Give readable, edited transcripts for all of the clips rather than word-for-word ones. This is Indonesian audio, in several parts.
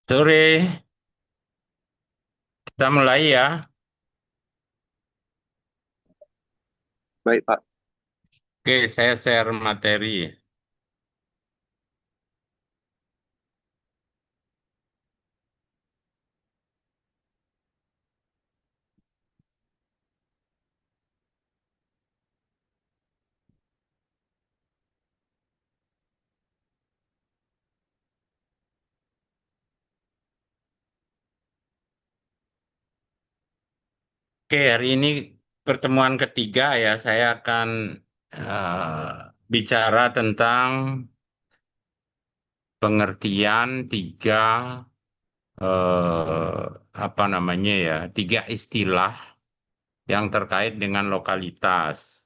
Sore, kita mulai ya. Baik, Pak. Oke, saya share materi. Oke, hari ini pertemuan ketiga ya. Saya akan bicara tentang pengertian eh, apa namanya ya, tiga istilah yang terkait dengan lokalitas.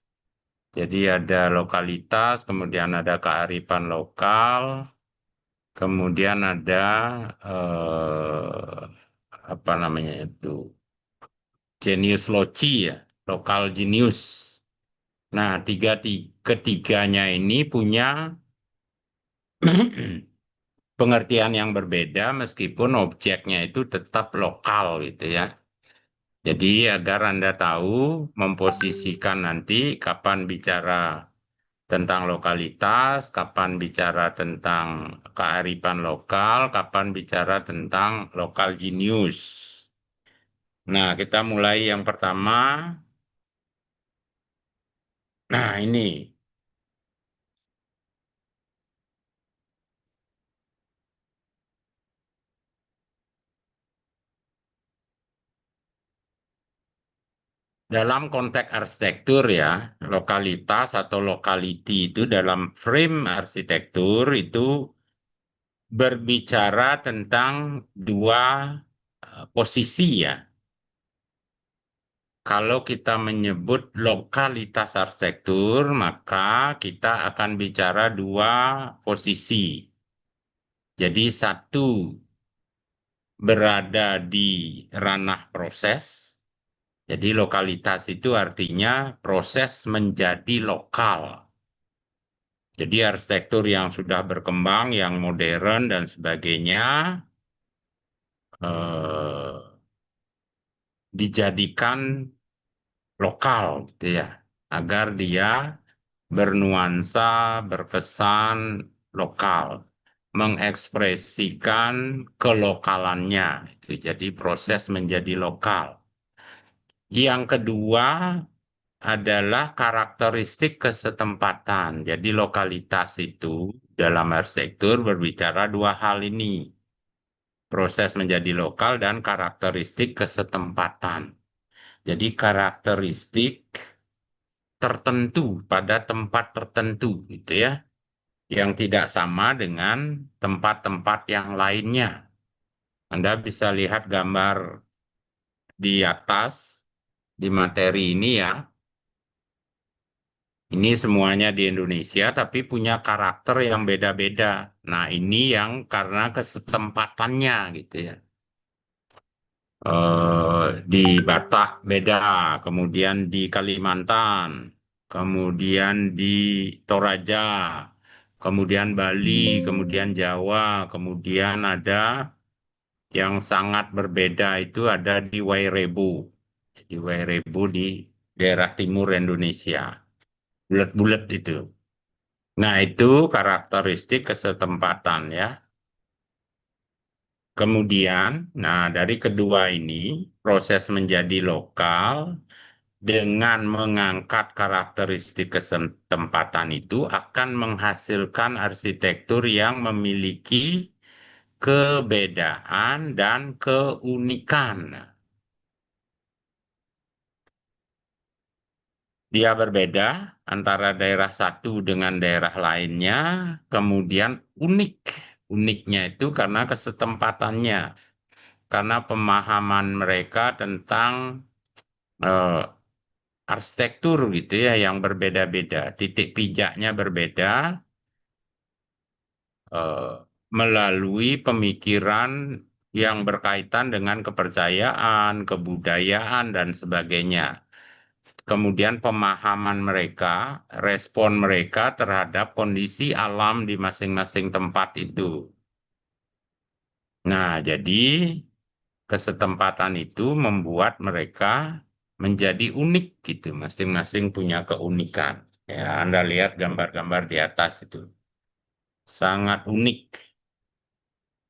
Jadi ada lokalitas, kemudian ada kearifan lokal, kemudian ada apa namanya itu genius loci ya, lokal genius. Nah, ketiganya ini punya pengertian yang berbeda meskipun objeknya itu tetap lokal gitu ya. Jadi agar Anda tahu memposisikan nanti kapan bicara tentang lokalitas, kapan bicara tentang kearifan lokal, kapan bicara tentang lokal genius. Nah, kita mulai yang pertama. Nah, ini dalam konteks arsitektur ya, lokalitas atau locality itu dalam frame arsitektur itu berbicara tentang dua posisi ya. Kalau kita menyebut lokalitas arsitektur, maka kita akan bicara dua posisi. Jadi satu berada di ranah proses. Jadi lokalitas itu artinya proses menjadi lokal. Jadi arsitektur yang sudah berkembang, yang modern dan sebagainya, eh, dijadikan lokal, gitu ya, agar dia bernuansa, berkesan lokal, mengekspresikan kelokalannya. Itu jadi proses menjadi lokal. Yang kedua adalah karakteristik kesetempatan. Jadi lokalitas itu dalam arsitektur berbicara dua hal ini. Proses menjadi lokal dan karakteristik kesetempatan. Jadi karakteristik tertentu pada tempat tertentu gitu ya, yang tidak sama dengan tempat-tempat yang lainnya. Anda bisa lihat gambar di atas di materi ini ya. Ini semuanya di Indonesia, tapi punya karakter yang beda-beda. Nah, ini yang karena kesetempatannya gitu ya. Di Batak beda, kemudian di Kalimantan, kemudian di Toraja, kemudian Bali, kemudian Jawa, kemudian ada yang sangat berbeda itu ada di Wairebo. Di Wairebo di daerah timur Indonesia. Bulat-bulat itu. Nah, itu karakteristik kesetempatan ya. Kemudian, nah dari kedua ini, proses menjadi lokal dengan mengangkat karakteristik kesetempatan itu akan menghasilkan arsitektur yang memiliki kebedaan dan keunikan. Dia berbeda antara daerah satu dengan daerah lainnya, kemudian unik. Uniknya itu karena kesetempatannya, karena pemahaman mereka tentang eh, arsitektur gitu ya yang berbeda-beda, titik pijaknya berbeda eh, melalui pemikiran yang berkaitan dengan kepercayaan, kebudayaan dan sebagainya. Kemudian pemahaman mereka, respon mereka terhadap kondisi alam di masing-masing tempat itu. Nah, jadi kesetempatan itu membuat mereka menjadi unik gitu, masing-masing punya keunikan. Ya, Anda lihat gambar-gambar di atas itu sangat unik.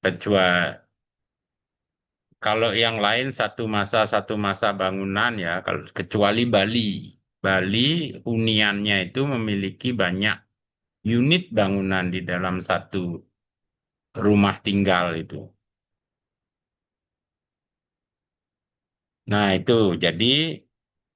Kecuali kalau yang lain satu masa bangunan ya, kalau kecuali Bali. Bali huniannya itu memiliki banyak unit bangunan di dalam satu rumah tinggal itu. Nah, itu jadi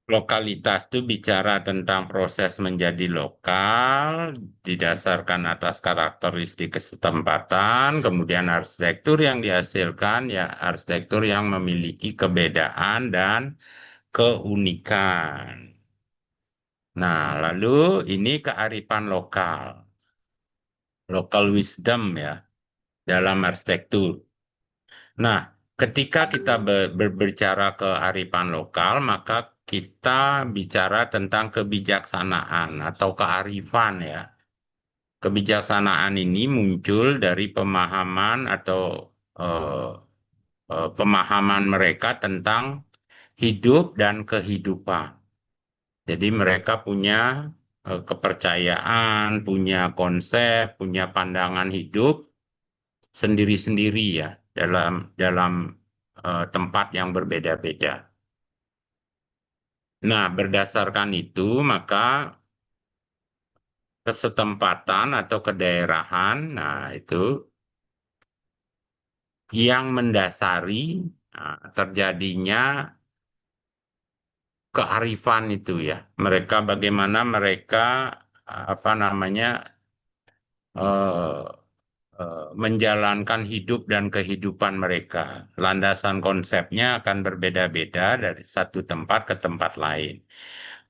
lokalitas itu bicara tentang proses menjadi lokal, didasarkan atas karakteristik kesetempatan, kemudian arsitektur yang dihasilkan, ya arsitektur yang memiliki kebedaan dan keunikan. Nah, lalu ini kearifan lokal, local wisdom ya, dalam arsitektur. Nah, ketika kita berbicara kearifan lokal, maka kita bicara tentang kebijaksanaan atau kearifan ya. Kebijaksanaan ini muncul dari pemahaman atau eh, pemahaman mereka tentang hidup dan kehidupan. Jadi mereka punya kepercayaan, punya konsep, punya pandangan hidup sendiri-sendiri ya dalam dalam tempat yang berbeda-beda. Nah, berdasarkan itu maka kesetempatan atau kedaerahan, nah itu yang mendasari terjadinya kearifan itu ya. Mereka bagaimana mereka apa namanya eh, menjalankan hidup dan kehidupan mereka. Landasan konsepnya akan berbeda-beda dari satu tempat ke tempat lain.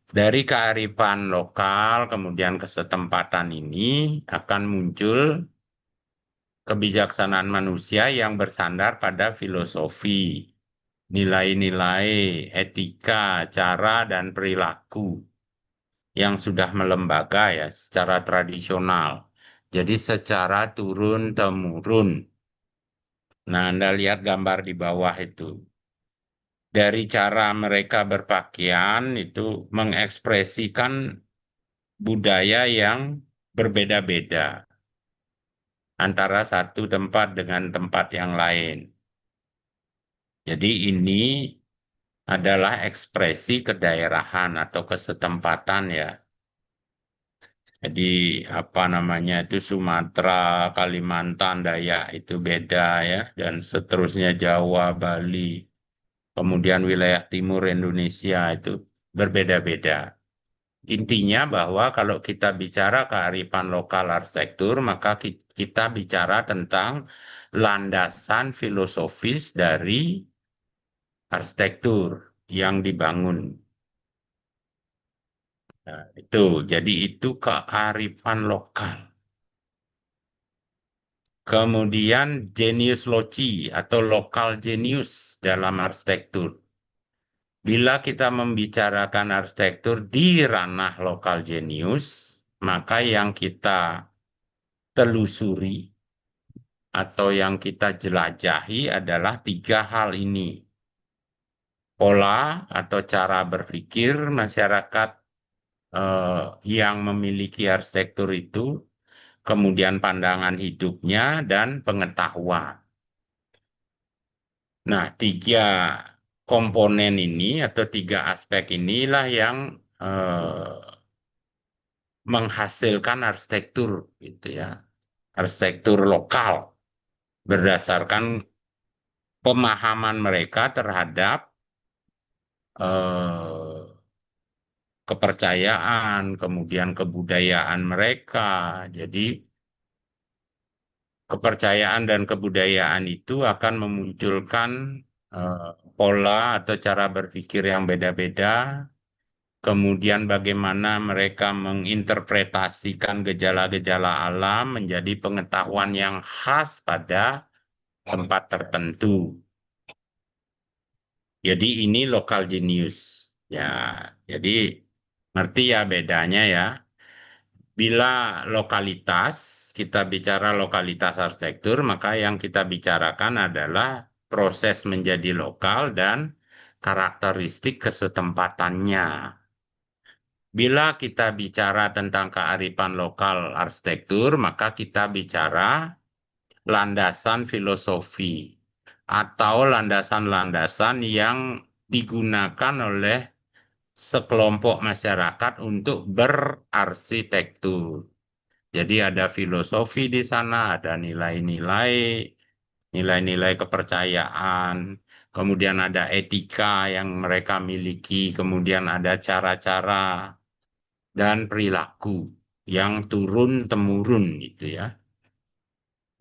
Dari kearifan lokal, kemudian kesetempatan ini akan muncul kebijaksanaan manusia yang bersandar pada filosofi, nilai-nilai, etika, cara, dan perilaku yang sudah melembaga ya secara tradisional. Jadi secara turun-temurun. Nah, Anda lihat gambar di bawah itu. Dari cara mereka berpakaian itu mengekspresikan budaya yang berbeda-beda antara satu tempat dengan tempat yang lain. Jadi ini adalah ekspresi kedaerahan atau kesetempatan ya. Jadi apa namanya itu Sumatera, Kalimantan, Dayak itu beda ya, dan seterusnya Jawa, Bali. Kemudian wilayah timur Indonesia itu berbeda-beda. Intinya bahwa kalau kita bicara kearifan lokal arsitektur, maka kita bicara tentang landasan filosofis dari arsitektur yang dibangun. Nah, itu, jadi itu kearifan lokal. Kemudian genius loci atau lokal genius dalam arsitektur. Bila kita membicarakan arsitektur di ranah lokal genius, maka yang kita telusuri atau yang kita jelajahi adalah tiga hal ini. Pola atau cara berpikir masyarakat yang memiliki arsitektur itu, kemudian pandangan hidupnya, dan pengetahuan. Nah, tiga komponen ini atau tiga aspek inilah yang menghasilkan arsitektur gitu ya, arsitektur lokal berdasarkan pemahaman mereka terhadap eh, kepercayaan, kemudian kebudayaan mereka. Jadi kepercayaan dan kebudayaan itu akan memunculkan eh, pola atau cara berpikir yang beda-beda. Kemudian bagaimana mereka menginterpretasikan gejala-gejala alam menjadi pengetahuan yang khas pada tempat tertentu. Jadi ini lokal genius. Ya, jadi ngerti ya bedanya ya. Bila lokalitas kita bicara lokalitas arsitektur, maka yang kita bicarakan adalah proses menjadi lokal dan karakteristik kesetempatannya. Bila kita bicara tentang kearifan lokal arsitektur, maka kita bicara landasan filosofi atau landasan-landasan yang digunakan oleh sekelompok masyarakat untuk berarsitektur. Jadi ada filosofi di sana, ada nilai-nilai, nilai-nilai kepercayaan, kemudian ada etika yang mereka miliki, kemudian ada cara-cara dan perilaku yang turun-temurun gitu ya.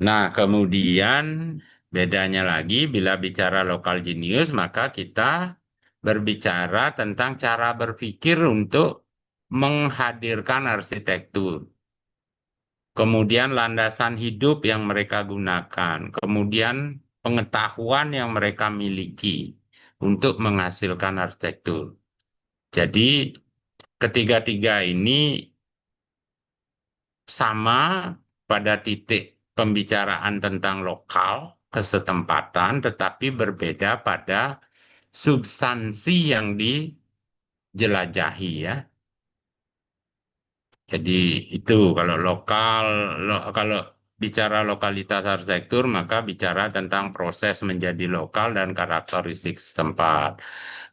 Nah, kemudian bedanya lagi bila bicara lokal genius, maka kita berbicara tentang cara berpikir untuk menghadirkan arsitektur. Kemudian landasan hidup yang mereka gunakan, kemudian pengetahuan yang mereka miliki untuk menghasilkan arsitektur. Jadi ketiga-tiga ini sama pada titik pembicaraan tentang lokal, kesetempatan, tetapi berbeda pada substansi yang dijelajahi ya. Jadi itu kalau lokal, kalau bicara lokalitas arsitektur maka bicara tentang proses menjadi lokal dan karakteristik setempat.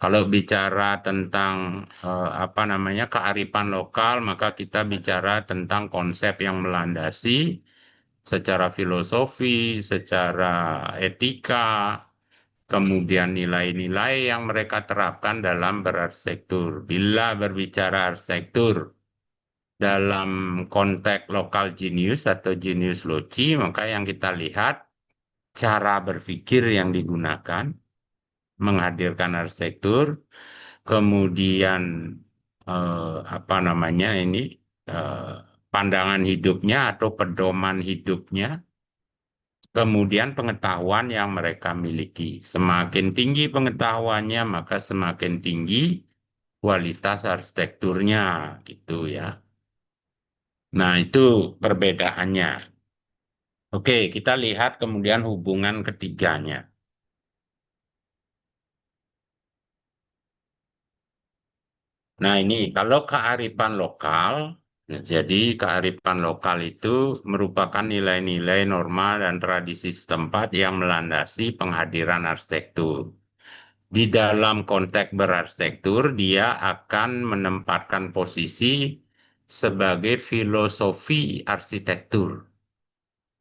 Kalau bicara tentang apa namanya kearifan lokal maka kita bicara tentang konsep yang melandasi secara filosofi, secara etika, kemudian nilai-nilai yang mereka terapkan dalam berarsitektur. Bila berbicara arsitektur dalam konteks lokal genius atau genius loci, maka yang kita lihat cara berpikir yang digunakan menghadirkan arsitektur, kemudian apa namanya ini pandangan hidupnya atau pedoman hidupnya, kemudian pengetahuan yang mereka miliki. Semakin tinggi pengetahuannya, maka semakin tinggi kualitas arsitekturnya, gitu ya. Nah, itu perbedaannya. Oke, kita lihat kemudian hubungan ketiganya. Nah, ini kalau kearifan lokal, jadi kearifan lokal itu merupakan nilai-nilai norma dan tradisi setempat yang melandasi penghadiran arsitektur. Di dalam konteks berarsitektur, dia akan menempatkan posisi sebagai filosofi arsitektur,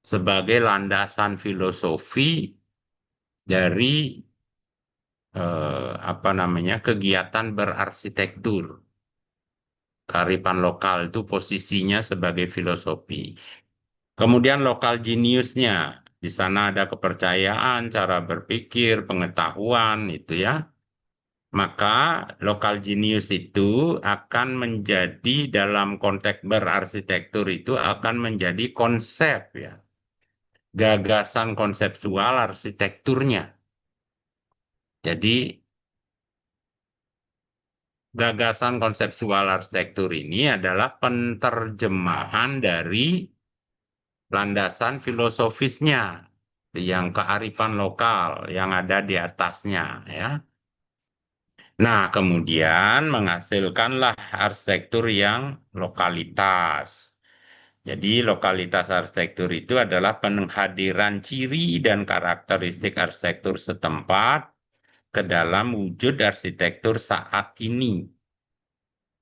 sebagai landasan filosofi dari apa namanya kegiatan berarsitektur. Kearifan lokal itu posisinya sebagai filosofi. Kemudian lokal geniusnya, di sana ada kepercayaan, cara berpikir, pengetahuan, itu ya. Maka lokal genius itu akan menjadi dalam konteks berarsitektur itu akan menjadi konsep ya, gagasan konseptual arsitekturnya. Jadi gagasan konseptual arsitektur ini adalah penerjemahan dari landasan filosofisnya yang kearifan lokal yang ada di atasnya ya. Nah, kemudian menghasilkanlah arsitektur yang lokalitas. Jadi lokalitas arsitektur itu adalah penghadiran ciri dan karakteristik arsitektur setempat ke dalam wujud arsitektur saat ini.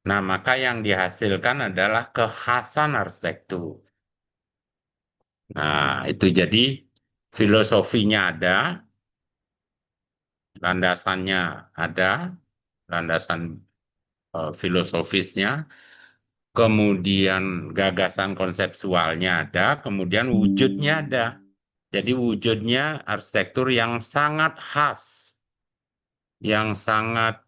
Nah, maka yang dihasilkan adalah kekhasan arsitektur. Nah, itu jadi filosofinya ada, landasannya ada, landasan filosofisnya, kemudian gagasan konseptualnya ada, kemudian wujudnya ada. Jadi wujudnya arsitektur yang sangat khas, yang sangat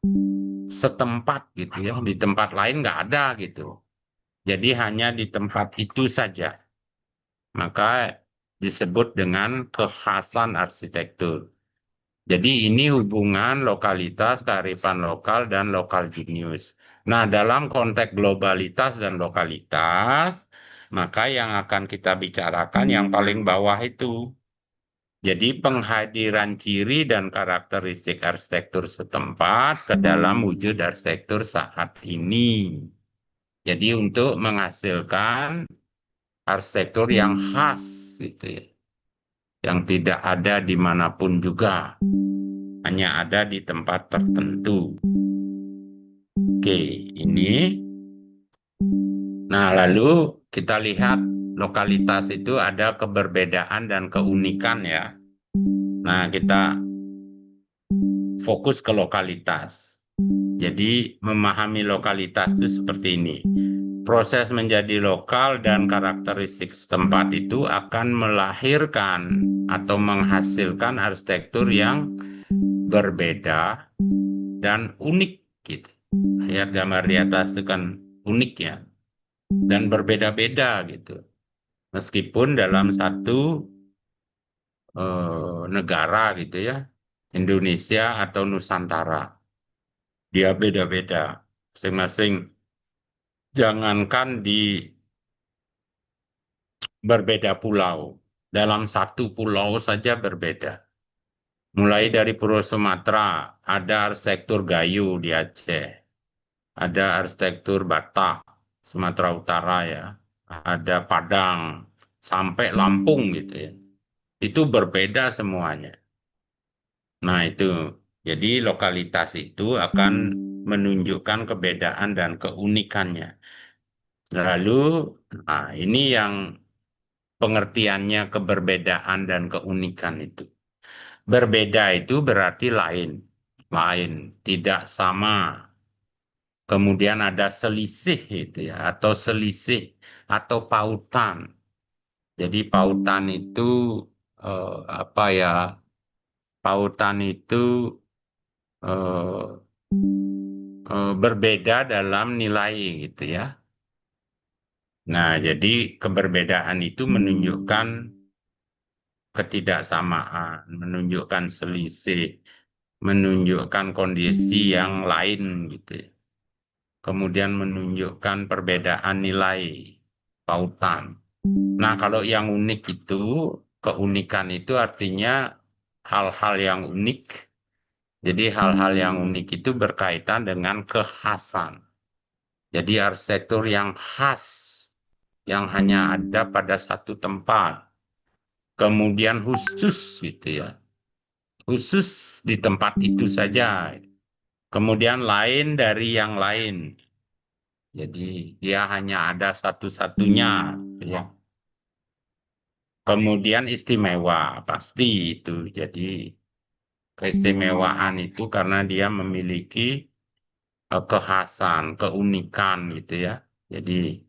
setempat gitu ya. Di tempat lain nggak ada gitu. Jadi hanya di tempat itu saja. Maka disebut dengan kekhasan arsitektur. Jadi ini hubungan lokalitas, kearifan lokal, dan lokal genius. Nah, dalam konteks globalitas dan lokalitas, Maka yang akan kita bicarakan yang paling bawah itu. Jadi penghadiran ciri dan karakteristik arsitektur setempat ke dalam wujud arsitektur saat ini. Jadi untuk menghasilkan arsitektur yang khas, gitu ya, yang tidak ada dimanapun juga, hanya ada di tempat tertentu. Oke, ini. Nah, lalu kita lihat lokalitas itu ada keberbedaan dan keunikan ya. Nah, kita fokus ke lokalitas. Jadi memahami lokalitas itu seperti ini. Proses menjadi lokal dan karakteristik setempat itu akan melahirkan atau menghasilkan arsitektur yang berbeda dan unik gitu. Lihat gambar di atas itu kan unik ya dan berbeda-beda gitu. Meskipun dalam satu negara gitu ya, Indonesia atau Nusantara, dia beda-beda masing-masing. Jangankan di berbeda pulau, dalam satu pulau saja berbeda. Mulai dari Pulau Sumatera, ada arsitektur Gayo di Aceh, ada arsitektur Batak, Sumatera Utara ya, ada Padang, sampai Lampung gitu ya. Itu berbeda semuanya. Nah itu, jadi lokalitas itu akan menunjukkan kebedaan dan keunikannya. Lalu, nah ini yang pengertiannya keberbedaan dan keunikan itu. Berbeda itu berarti lain, lain, tidak sama. Kemudian ada selisih itu ya, atau selisih atau pautan. Jadi pautan itu apa ya? Pautan itu eh, berbeda dalam nilai gitu ya. Nah, jadi keberbedaan itu menunjukkan ketidaksamaan, menunjukkan selisih, menunjukkan kondisi yang lain gitu ya. Kemudian menunjukkan perbedaan nilai pautan. Nah, kalau yang unik itu, keunikan itu artinya hal-hal yang unik. Jadi hal-hal yang unik itu berkaitan dengan kekhasan. Jadi arsitektur yang khas, yang hanya ada pada satu tempat. Kemudian khusus gitu ya. Khusus di tempat itu saja. Kemudian lain dari yang lain. Jadi dia hanya ada satu-satunya, ya. Kemudian istimewa, pasti itu. Jadi keistimewaan itu karena dia memiliki kekhasan, keunikan gitu ya. Jadi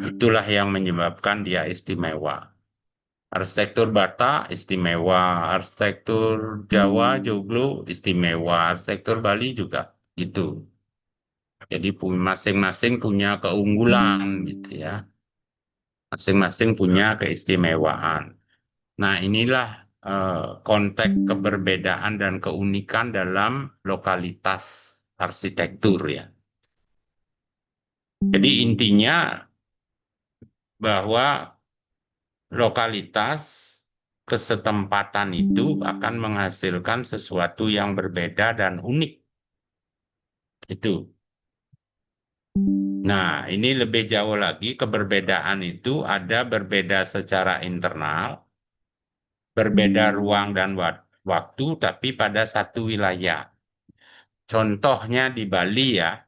itulah yang menyebabkan dia istimewa. Arsitektur Batak istimewa, arsitektur Jawa, Joglo istimewa, arsitektur Bali juga gitu. Jadi masing-masing punya keunggulan gitu ya. Masing-masing punya keistimewaan. Nah, inilah konteks keberbedaan dan keunikan dalam lokalitas arsitektur ya. Jadi intinya bahwa lokalitas kesetempatan itu akan menghasilkan sesuatu yang berbeda dan unik. Itu. Nah, ini lebih jauh lagi, keberbedaan itu ada berbeda secara internal, berbeda ruang dan waktu, tapi pada satu wilayah. Contohnya di Bali ya,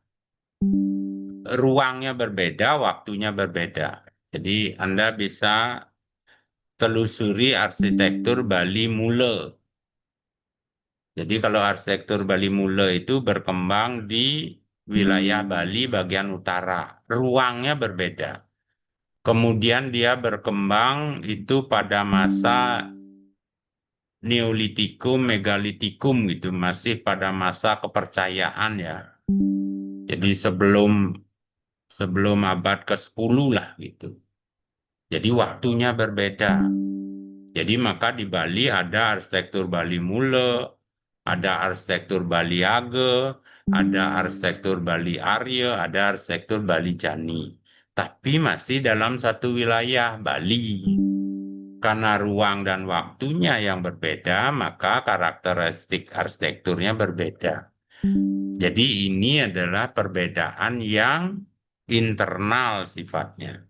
ruangnya berbeda, waktunya berbeda. Jadi Anda bisa telusuri arsitektur Bali Mule. Jadi kalau arsitektur Bali Mule itu berkembang di wilayah Bali bagian utara, ruangnya berbeda. Kemudian dia berkembang itu pada masa Neolitikum, Megalitikum gitu, masih pada masa kepercayaan ya. Jadi sebelum abad ke-10 lah gitu. Jadi waktunya berbeda. Jadi maka di Bali ada arsitektur Bali Mule, ada arsitektur Bali Age, ada arsitektur Bali Arya, ada arsitektur Bali Jani. tapi masih dalam satu wilayah Bali. Karena ruang dan waktunya yang berbeda, maka karakteristik arsitekturnya berbeda. Jadi ini adalah perbedaan yang internal sifatnya.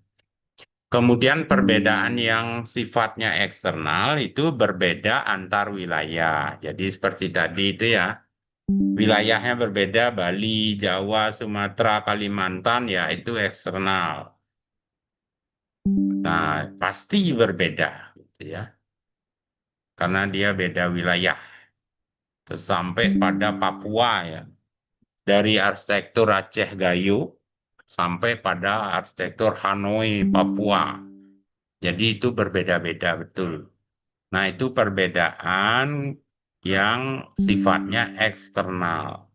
Kemudian perbedaan yang sifatnya eksternal itu berbeda antar wilayah. Jadi seperti tadi itu ya, wilayahnya berbeda, Bali, Jawa, Sumatera, Kalimantan, ya itu eksternal. Nah, pasti berbeda, gitu ya, karena dia beda wilayah. Sampai pada Papua ya, dari arsitektur Aceh Gayo sampai pada arsitektur Hanoi, Papua. Jadi itu berbeda-beda betul. Nah, itu perbedaan yang sifatnya eksternal.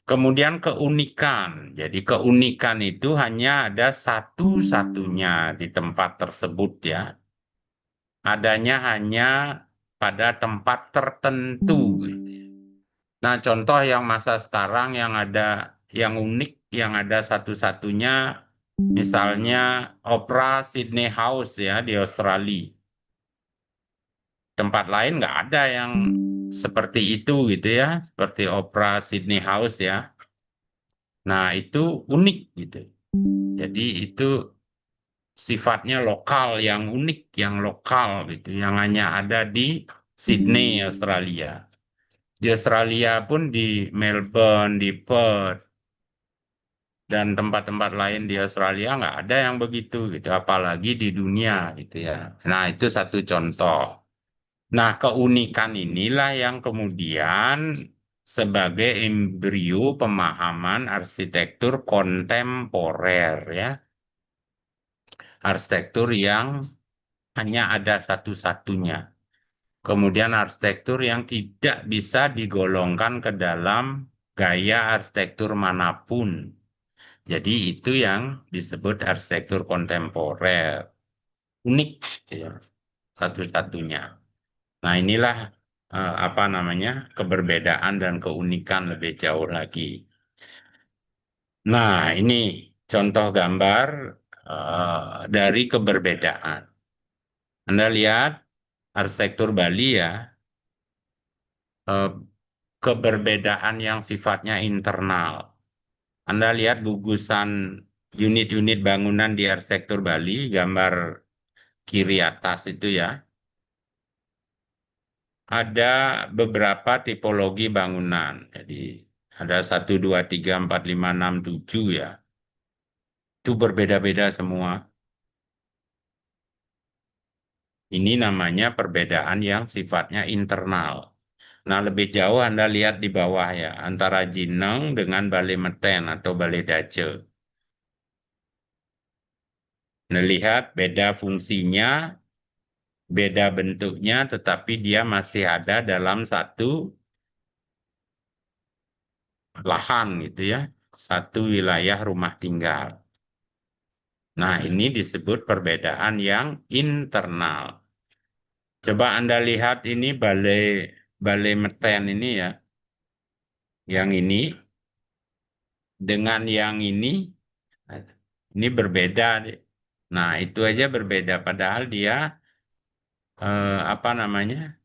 Kemudian keunikan. Jadi keunikan itu hanya ada satu-satunya di tempat tersebut ya. Adanya hanya pada tempat tertentu. Nah, contoh yang masa sekarang yang ada yang unik, yang ada satu-satunya, misalnya Opera Sydney House ya di Australia. Tempat lain nggak ada yang seperti itu gitu ya, seperti Opera Sydney House ya. Nah, itu unik gitu. Jadi itu sifatnya lokal, yang unik, yang lokal gitu, yang hanya ada di Sydney, Australia. Di Australia pun di Melbourne, di Perth, dan tempat-tempat lain di Australia nggak ada yang begitu gitu, apalagi di dunia gitu ya. Nah, itu satu contoh. Nah, keunikan inilah yang kemudian sebagai embrio pemahaman arsitektur kontemporer ya. Arsitektur yang hanya ada satu-satunya. Kemudian arsitektur yang tidak bisa digolongkan ke dalam gaya arsitektur manapun. Jadi itu yang disebut arsitektur kontemporer. Unik ya, satu-satunya. Nah, inilah apa namanya, keberbedaan dan keunikan lebih jauh lagi. Nah, ini contoh gambar dari keberbedaan. Anda lihat arsitektur Bali ya, eh, keberbedaan yang sifatnya internal. Anda lihat gugusan unit-unit bangunan di arsitektur Bali, gambar kiri atas itu ya. Ada beberapa tipologi bangunan. Jadi ada 1, 2, 3, 4, 5, 6, 7 ya. Itu berbeda-beda semua. Ini namanya perbedaan yang sifatnya internal. Nah, lebih jauh Anda lihat di bawah ya, antara Jineng dengan Balai Meten atau Balai Daje. Anda lihat beda fungsinya, beda bentuknya, tetapi dia masih ada dalam satu lahan gitu ya, satu wilayah rumah tinggal. Nah, ini disebut perbedaan yang internal. Coba Anda lihat ini Balai Balai Meten ini ya, yang ini dengan yang ini berbeda. Nah, itu aja berbeda, padahal dia apa namanya,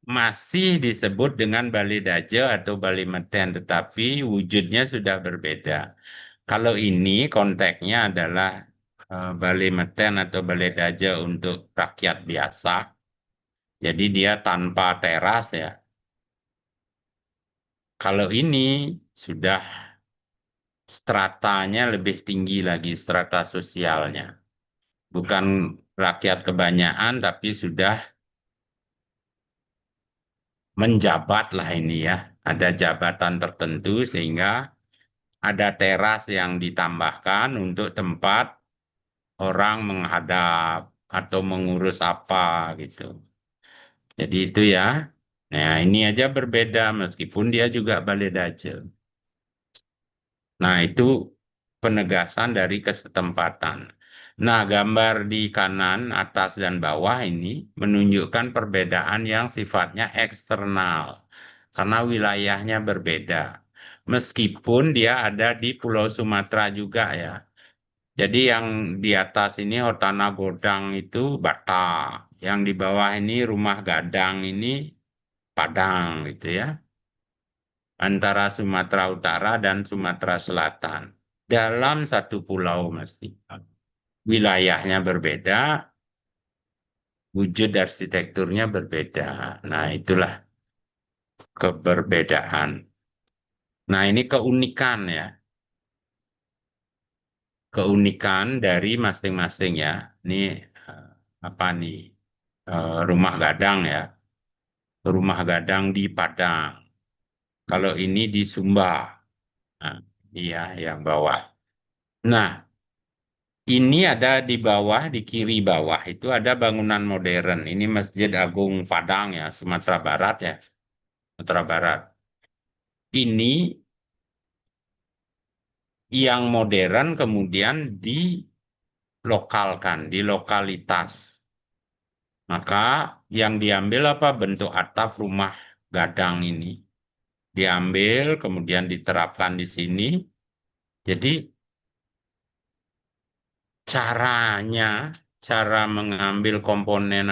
masih disebut dengan Bali Daje atau Bali Meten, tetapi wujudnya sudah berbeda. Kalau ini konteksnya adalah Bali Meten atau Bali Daje untuk rakyat biasa, jadi dia tanpa teras ya. Kalau ini sudah stratanya lebih tinggi lagi, strata sosialnya. Bukan rakyat kebanyakan, tapi sudah menjabat lah ini ya. Ada jabatan tertentu sehingga ada teras yang ditambahkan untuk tempat orang menghadap atau mengurus apa gitu. Jadi itu ya. Nah, ini aja berbeda meskipun dia juga Balai Daje. Nah, itu penegasan dari kesetempatan. Nah, gambar di kanan, atas, dan bawah ini menunjukkan perbedaan yang sifatnya eksternal karena wilayahnya berbeda. meskipun dia ada di Pulau Sumatera juga ya. Jadi yang di atas ini Hotana Godang itu Batak, yang di bawah ini Rumah Gadang ini Padang gitu ya. Antara Sumatera Utara dan Sumatera Selatan. Dalam satu pulau mesti. Wilayahnya berbeda, wujud arsitekturnya berbeda. Nah, itulah keberbedaan. Nah, ini keunikan ya. Keunikan dari masing-masing ya. Ini eh, apa nih? Rumah Gadang ya. Rumah Gadang di Padang. Kalau ini di Sumba. Nah, iya yang bawah. Nah, ini ada di bawah, di kiri bawah itu ada bangunan modern. Ini Masjid Agung Padang ya, Sumatera Barat ya. Sumatera Barat. Ini yang modern kemudian dilokalkan, di lokalitas. Maka yang diambil apa bentuk atap rumah gadang ini. Diambil, kemudian diterapkan di sini. Jadi caranya, cara mengambil komponen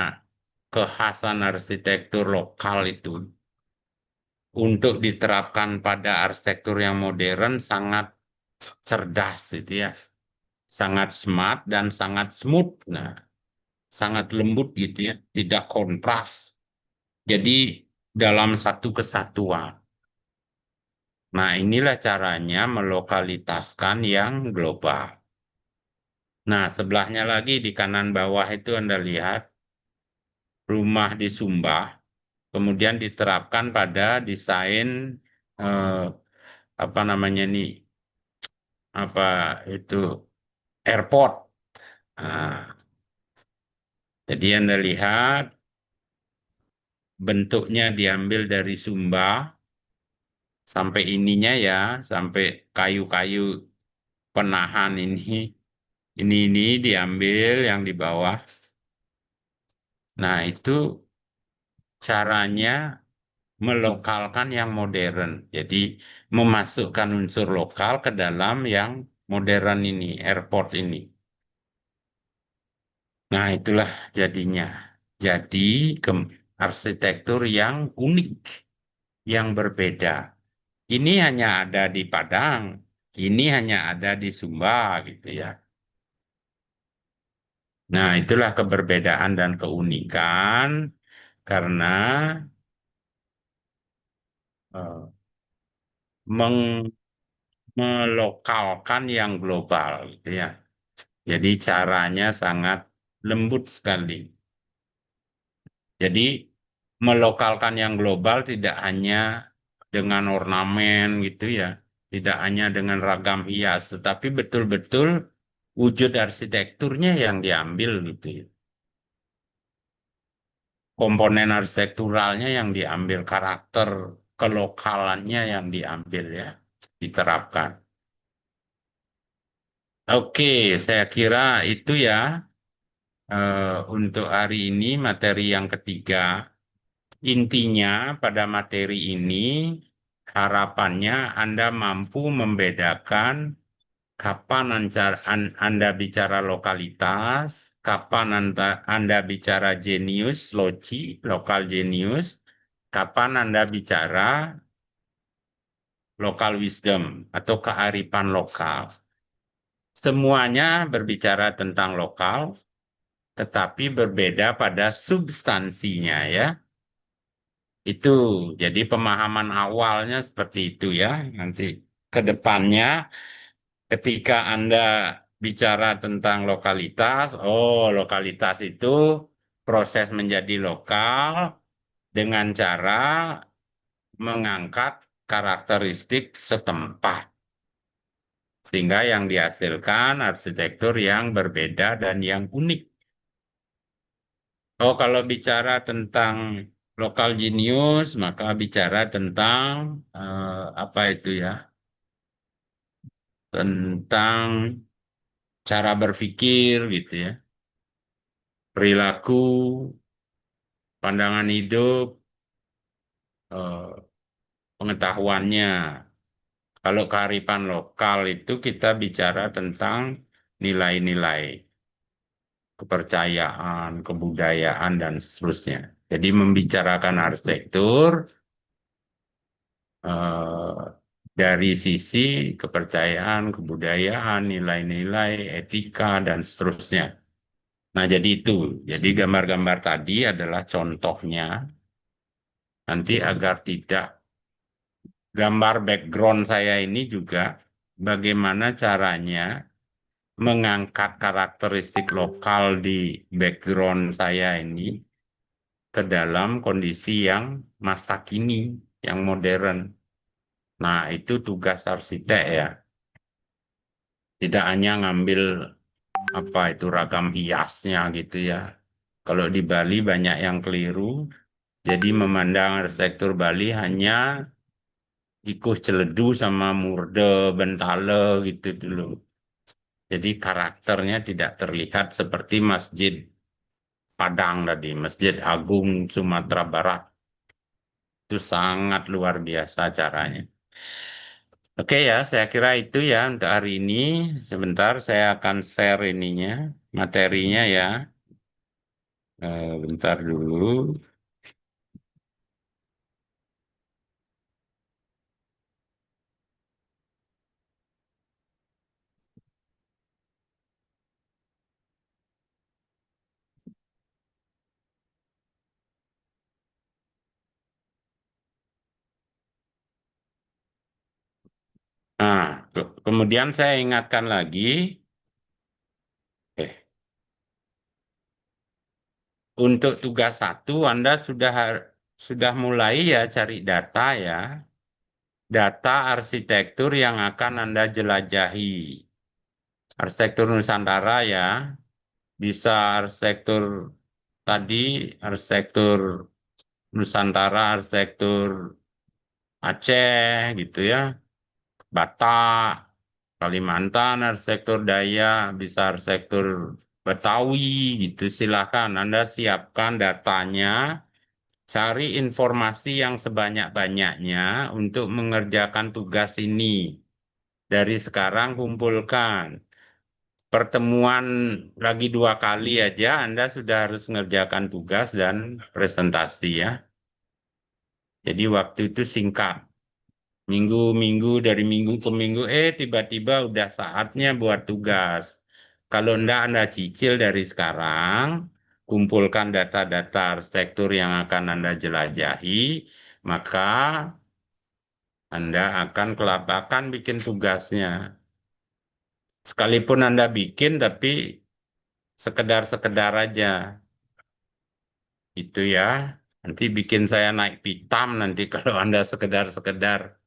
kekhasan arsitektur lokal itu untuk diterapkan pada arsitektur yang modern sangat cerdas itu ya. Sangat smart dan sangat smooth. Nah, sangat lembut gitu ya, tidak kontras. Jadi dalam satu kesatuan. Nah, inilah caranya melokalitaskan yang global. Nah, sebelahnya lagi di kanan bawah itu Anda lihat rumah di Sumba, kemudian diterapkan pada desain eh, apa namanya nih, apa itu airport. Nah, jadi Anda lihat bentuknya diambil dari Sumba sampai ininya ya, sampai kayu-kayu penahan ini diambil yang di bawah. Nah, itu caranya melokalkan yang modern. Jadi memasukkan unsur lokal ke dalam yang modern ini, airport ini. Nah, itulah jadinya. Jadi arsitektur yang unik, yang berbeda. Ini hanya ada di Padang, ini hanya ada di Sumba gitu ya. Nah, itulah keberbedaan dan keunikan karena eh, meng- melokalkan yang global gitu ya. Jadi caranya sangat lembut sekali. Jadi melokalkan yang global tidak hanya dengan ornamen gitu ya, tidak hanya dengan ragam hias, tetapi betul-betul wujud arsitekturnya yang diambil gitu ya. Komponen arsitekturalnya yang diambil, karakter kelokalannya yang diambil ya, diterapkan. Oke, saya kira itu ya untuk hari ini materi yang ketiga. Intinya pada materi ini harapannya Anda mampu membedakan kapan Anda bicara lokalitas, kapan Anda bicara genius, loci, lokal genius, kapan Anda bicara local wisdom atau kearifan lokal. Semuanya berbicara tentang lokal, tetapi berbeda pada substansinya ya. Itu jadi pemahaman awalnya seperti itu ya. Nanti ke depannya ketika Anda bicara tentang lokalitas, oh lokalitas itu proses menjadi lokal dengan cara mengangkat karakteristik setempat. Sehingga yang dihasilkan arsitektur yang berbeda dan yang unik. Oh, kalau bicara tentang lokal genius, maka bicara tentang apa itu ya? Tentang cara berpikir gitu ya, perilaku, pandangan hidup, eh, pengetahuannya. Kalau kearifan lokal itu kita bicara tentang nilai-nilai kepercayaan, kebudayaan, dan seterusnya. Jadi membicarakan arsitektur dari sisi kepercayaan, kebudayaan, nilai-nilai, etika, dan seterusnya. Nah, jadi itu. Jadi gambar-gambar tadi adalah contohnya. Nanti agar tidak gambar background saya ini juga bagaimana caranya mengangkat karakteristik lokal di background saya ini ke dalam kondisi yang masa kini, yang modern. Nah, itu tugas arsitek ya. Tidak hanya ngambil apa itu ragam hiasnya gitu ya. Kalau di Bali banyak yang keliru, jadi memandang arsitektur Bali hanya ikuh celedu sama murde, bentale gitu dulu. Jadi karakternya tidak terlihat seperti Masjid Padang tadi, Masjid Agung Sumatera Barat. Itu sangat luar biasa caranya. Oke ya, saya kira itu ya untuk hari ini. Sebentar saya akan share ininya, materinya ya. Bentar dulu. Nah, kemudian saya ingatkan lagi, untuk tugas satu Anda sudah mulai ya cari data ya, data arsitektur yang akan Anda jelajahi. Arsitektur Nusantara ya, bisa arsitektur tadi, arsitektur Nusantara, arsitektur Aceh gitu ya, Batak, Kalimantan, arsitektur Dayak, bisa arsitektur Betawi gitu. Silakan Anda siapkan datanya, cari informasi yang sebanyak-banyaknya untuk mengerjakan tugas ini. Dari sekarang kumpulkan. Pertemuan lagi 2 kali aja Anda sudah harus mengerjakan tugas dan presentasi ya. Jadi waktu itu singkat. Minggu-minggu dari minggu ke minggu, tiba-tiba udah saatnya buat tugas. Kalau enggak Anda cicil dari sekarang, kumpulkan data-data arsitektur yang akan Anda jelajahi, maka Anda akan kelabakan bikin tugasnya. Sekalipun Anda bikin, tapi sekedar-sekedar aja. Itu ya. Nanti bikin saya naik pitam nanti kalau Anda sekedar-sekedar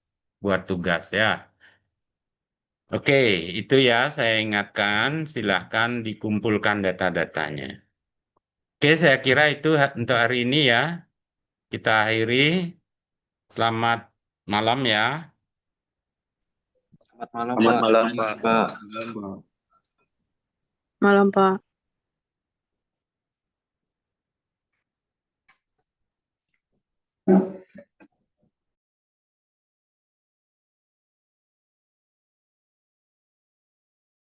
buat tugas ya. Oke, itu ya saya ingatkan, silahkan dikumpulkan data-datanya. Oke, saya kira itu untuk hari ini ya. Kita akhiri. Selamat malam ya. Selamat malam, Selamat Pak. malam, Terima Pak. kasih, Pak. Malam, Pak.